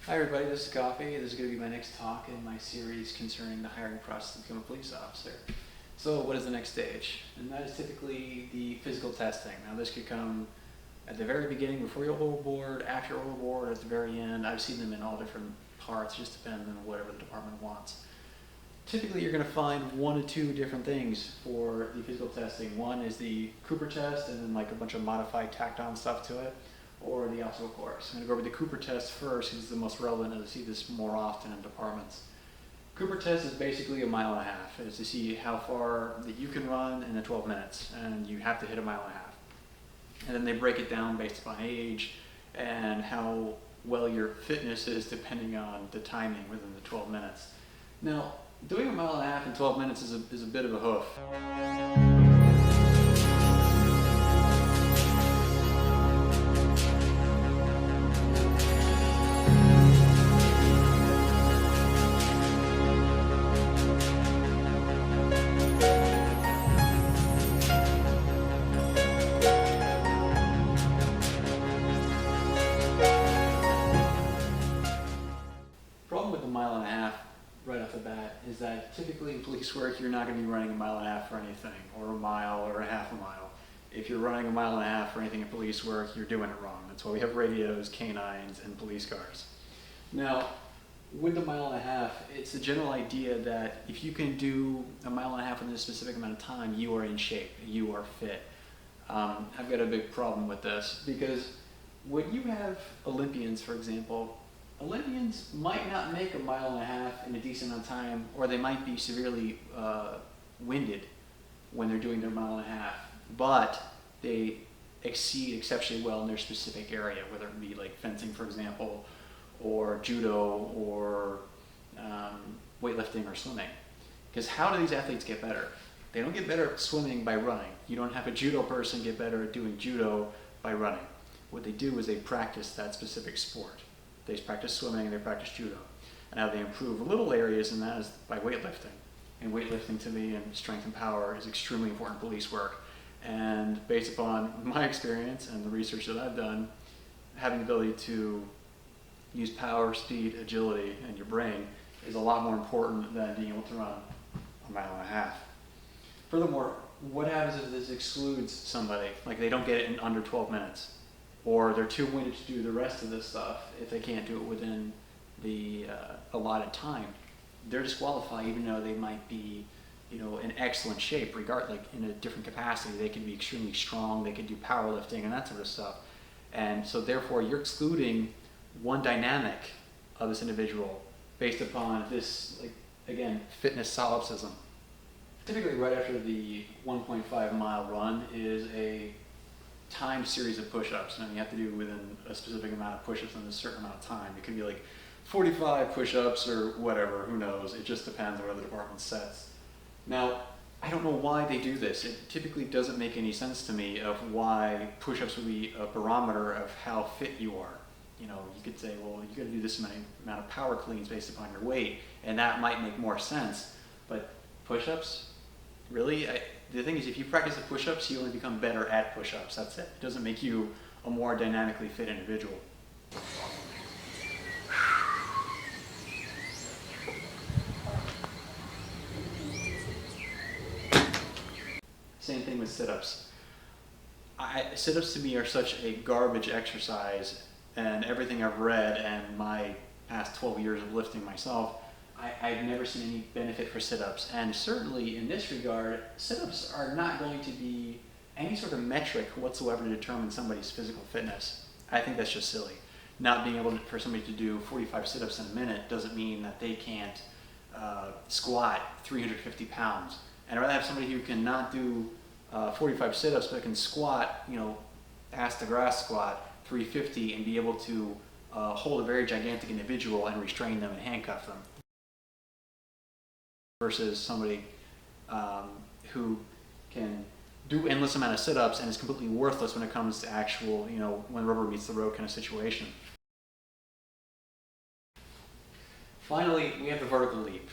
Hi everybody, this is Coffee. This is going to be my next talk in my series concerning the hiring process to become a police officer. So what is the next stage? And that is typically the physical testing. Now this could come at the very beginning before you're overboard, after you're overboard, at the very end. I've seen them in all different parts, just depends on whatever the department wants. Typically you're going to find one or two different things for the physical testing. One is the Cooper test and then like a bunch of modified tacked on stuff to it, or the obstacle course. I'm going to go over the Cooper test first because it's the most relevant and I see this more often in departments. Cooper test is basically a mile and a half. It's to see how far that you can run in the 12 minutes, and you have to hit a mile and a half. And then they break it down based upon age and how well your fitness is depending on the timing within the 12 minutes. Now, doing a mile and a half in 12 minutes is a bit of a hoof. Problem with a mile and a half right off the bat is that typically in police work you're not going to be running a mile and a half for anything, or a mile, or a half a mile. If you're running a mile and a half for anything in police work, you're doing it wrong. That's why we have radios, canines, and police cars. Now, with the mile and a half, it's the general idea that if you can do a mile and a half in a specific amount of time, you are in shape, you are fit. I've got a big problem with this because when you have Olympians, for example, Olympians might not make a mile and a half in a decent amount of time, or they might be severely winded when they're doing their mile and a half, but they exceed exceptionally well in their specific area, whether it be like fencing, for example, or judo, or weightlifting or swimming. Because how do these athletes get better? They don't get better at swimming by running. You don't have a judo person get better at doing judo by running. What they do is they practice that specific sport. They practice swimming and they practice judo. And how they improve little areas in that is by weightlifting. And weightlifting to me and strength and power is extremely important police work. And based upon my experience and the research that I've done, having the ability to use power, speed, agility, and your brain is a lot more important than being able to run a mile and a half. Furthermore, what happens if this excludes somebody? Like they don't get it in under 12 minutes, or they're too winded to do the rest of this stuff if they can't do it within the allotted time. They're disqualified even though they might be, in excellent shape, like in a different capacity. They can be extremely strong, they can do powerlifting and that sort of stuff. And so therefore you're excluding one dynamic of this individual based upon this, again, fitness solipsism. Typically right after the 1.5 mile run is a timed series of push-ups, and you have to do within a specific amount of push-ups in a certain amount of time. It could be like 45 push-ups or whatever, who knows. It just depends on what the department sets. Now, I don't know why they do this. It typically doesn't make any sense to me of why push-ups would be a barometer of how fit you are. You could say, well, you got to do this amount of power cleans based upon your weight, and that might make more sense. But push-ups, really? The thing is, if you practice the push-ups, you only become better at push-ups. That's it. It doesn't make you a more dynamically fit individual. Same thing with sit-ups. Sit-ups to me are such a garbage exercise, and everything I've read and my past 12 years of lifting myself, I've never seen any benefit for sit-ups. And certainly in this regard, sit-ups are not going to be any sort of metric whatsoever to determine somebody's physical fitness. I think that's just silly. Not being able for somebody to do 45 sit-ups in a minute doesn't mean that they can't squat 350 pounds. And I'd rather have somebody who can not do 45 sit-ups but can squat, ass to grass squat 350 and be able to hold a very gigantic individual and restrain them and handcuff them, versus somebody who can do endless amount of sit-ups and is completely worthless when it comes to actual, when rubber meets the road kind of situation. Finally, we have the vertical leap.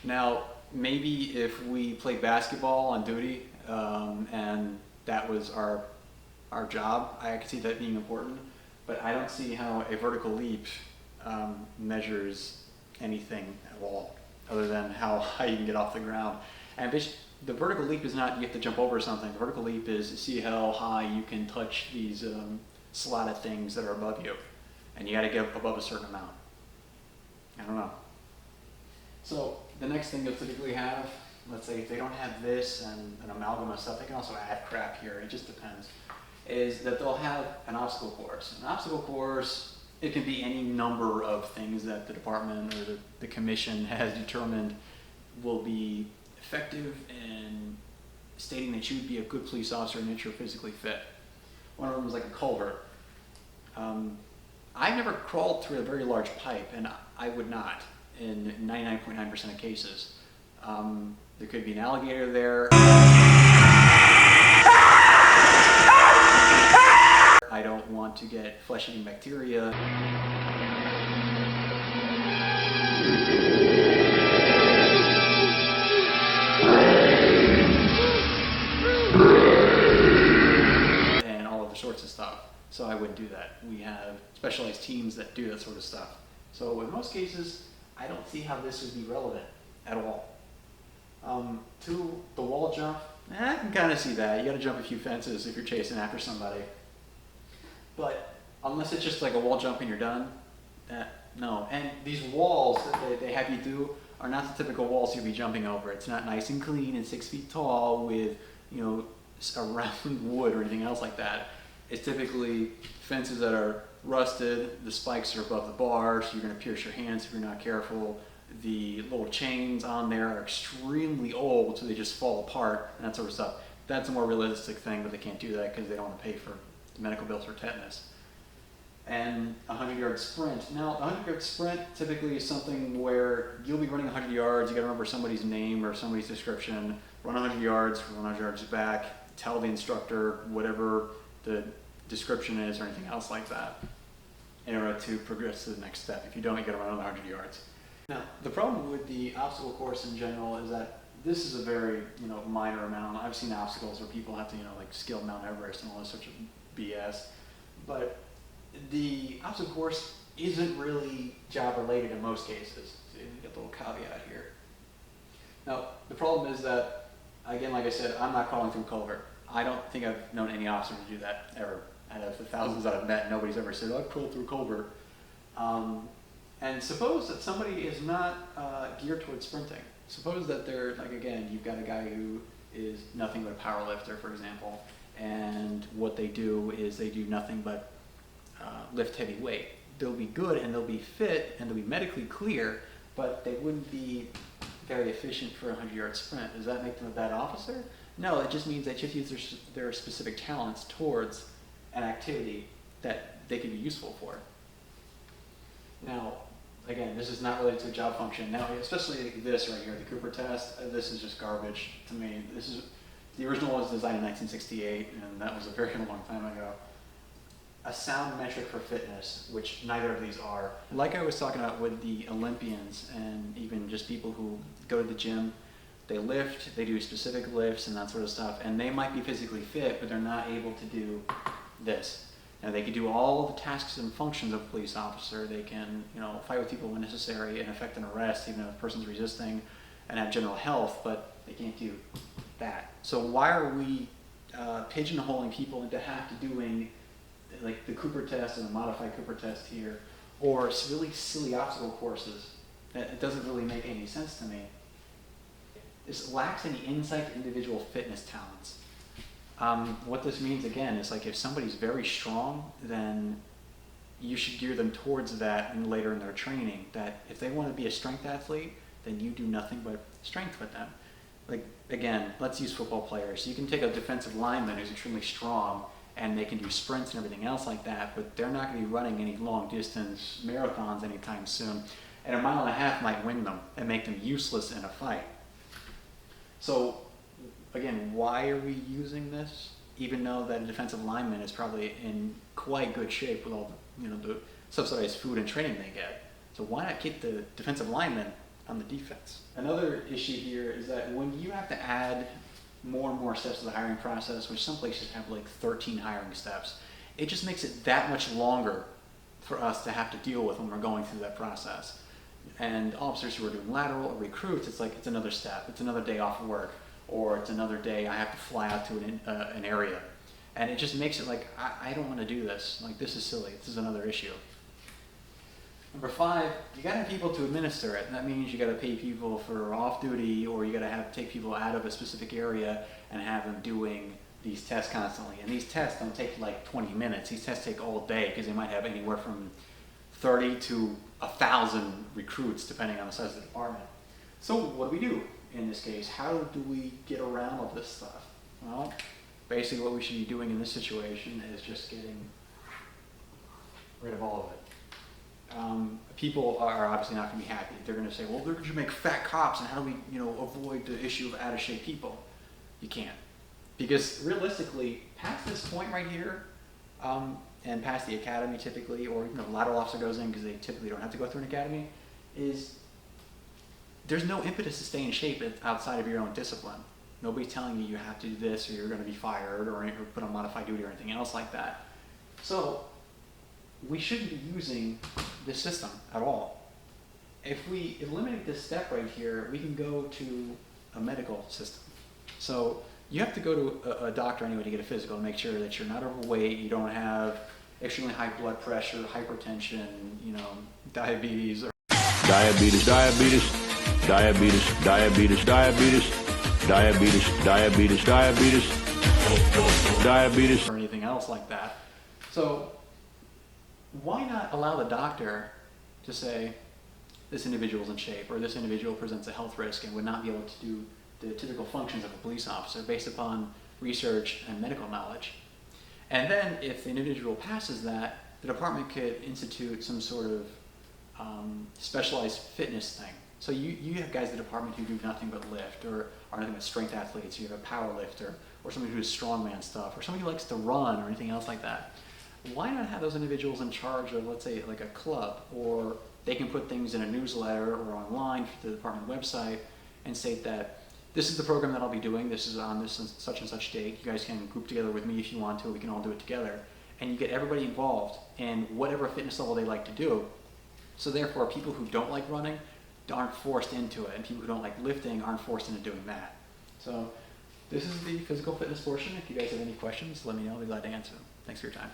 Now, maybe if we played basketball on duty and that was our job, I could see that being important, but I don't see how a vertical leap measures anything at all other than how high you can get off the ground. And the vertical leap is not you have to jump over something. The vertical leap is see how high you can touch these slotted things that are above you. And you got to get above a certain amount. I don't know. So the next thing you'll typically have, let's say if they don't have this and an amalgam of stuff, they can also add crap here, it just depends, is that they'll have an obstacle course. An obstacle course, it can be any number of things that the department or the commission has determined will be effective in stating that you would be a good police officer and that you're physically fit. One of them was like a culvert. I've never crawled through a very large pipe, and I would not in 99.9% of cases. There could be an alligator there. I don't want to get flesh-eating bacteria. And all other sorts of stuff. So I wouldn't do that. We have specialized teams that do that sort of stuff. So in most cases, I don't see how this would be relevant at all. To the wall jump, I can kind of see that. You got to jump a few fences if you're chasing after somebody. But unless it's just like a wall jump and you're done, no. And these walls that they have you do are not the typical walls you'll be jumping over. It's not nice and clean and 6 feet tall with, a round wood or anything else like that. It's typically fences that are rusted, the spikes are above the bar, so you're going to pierce your hands if you're not careful. The little chains on there are extremely old, so they just fall apart and that sort of stuff. That's a more realistic thing, but they can't do that because they don't want to pay for medical bills for tetanus. And a 100-yard sprint. Now, a 100-yard sprint typically is something where you'll be running 100 yards, you got to remember somebody's name or somebody's description, run 100 yards, run 100 yards back, tell the instructor whatever the description is or anything else like that in order to progress to the next step. If you don't, you got to run another 100 yards. Now, the problem with the obstacle course in general is that this is a very, minor amount. I've seen obstacles where people have to, scale Mount Everest and all this sort of BS. But the obstacle course isn't really job related in most cases. So you get a little caveat here. Now, the problem is that, again, like I said, I'm not crawling through a culvert. I don't think I've known any officer to do that ever. Out of the thousands that I've met, nobody's ever said, I've crawled through a culvert. And suppose that somebody is not geared towards sprinting. Suppose that they're, again, you've got a guy who is nothing but a power lifter, for example, and what they do is they do nothing but lift heavy weight. They'll be good and they'll be fit and they'll be medically clear, but they wouldn't be very efficient for a 100-yard sprint. Does that make them a bad officer? No, it just means that you have to use their specific talents towards an activity that they could be useful for. Now, again, this is not related to a job function. Now, especially this right here, the Cooper test, this is just garbage to me. The original was designed in 1968, and that was a very long time ago. A sound metric for fitness, which neither of these are. Like I was talking about with the Olympians and even just people who go to the gym, they lift, they do specific lifts and that sort of stuff, and they might be physically fit, but they're not able to do this. Now, they can do all the tasks and functions of a police officer. They can, fight with people when necessary and effect an arrest, even if the person's resisting, and have general health, but they can't do that. So why are we pigeonholing people into have to doing like the Cooper test and the modified Cooper test here, or really silly obstacle courses? It doesn't really make any sense to me. This lacks any insight to individual fitness talents. What this means, again, is like if somebody's very strong, then you should gear them towards that and later in their training, that if they want to be a strength athlete, then you do nothing but strength with them. Like, again, let's use football players. You can take a defensive lineman who's extremely strong and they can do sprints and everything else like that, but they're not going to be running any long distance marathons anytime soon. And a mile and a half might win them and make them useless in a fight. So, again, why are we using this? Even though that a defensive lineman is probably in quite good shape with all the, the subsidized food and training they get. So why not keep the defensive lineman on the defense? Another issue here is that when you have to add more and more steps to the hiring process, which some places have like 13 hiring steps, it just makes it that much longer for us to have to deal with when we're going through that process. And officers who are doing lateral or recruits, it's like it's another step, it's another day off of work, or it's another day I have to fly out to an area. And it just makes it like, I don't want to do this. Like, this is silly. This is another issue. Number 5, you got to have people to administer it. And that means you got to pay people for off duty, or you got to take people out of a specific area and have them doing these tests constantly. And these tests don't take like 20 minutes. These tests take all day because they might have anywhere from 30 to 1,000 recruits depending on the size of the department. So what do we do in this case? How do we get around all this stuff? Well, basically what we should be doing in this situation is just getting rid of all of it. People are obviously not going to be happy. They're going to say, well, they're going to make fat cops, and how do we, avoid the issue of out-of-shape people? You can't. Because realistically, past this point right here, and past the academy typically, or a lateral officer goes in because they typically don't have to go through an academy, there's no impetus to stay in shape outside of your own discipline. Nobody's telling you have to do this, or you're going to be fired, or put on modified duty, or anything else like that. So we shouldn't be using this system at all. If we eliminate this step right here, we can go to a medical system. So you have to go to a doctor anyway to get a physical to make sure that you're not overweight, you don't have extremely high blood pressure, hypertension, diabetes. Diabetes, Or anything else like that. So why not allow the doctor to say, this individual's in shape, or this individual presents a health risk and would not be able to do the typical functions of a police officer based upon research and medical knowledge. And then if the individual passes that, the department could institute some sort of specialized fitness thing. So you have guys in the department who do nothing but lift, or are nothing but strength athletes. You have a power lifter, or somebody who does strongman stuff, or somebody who likes to run, or anything else like that. Why not have those individuals in charge of, let's say, like a club, or they can put things in a newsletter or online for the department website and state that this is the program that I'll be doing, this is on this and such date, you guys can group together with me if you want to, we can all do it together. And you get everybody involved in whatever fitness level they like to do. So therefore, people who don't like running aren't forced into it, and people who don't like lifting aren't forced into doing that. So this is the physical fitness portion. If you guys have any questions, let me know. I'll be glad to answer them. Thanks for your time.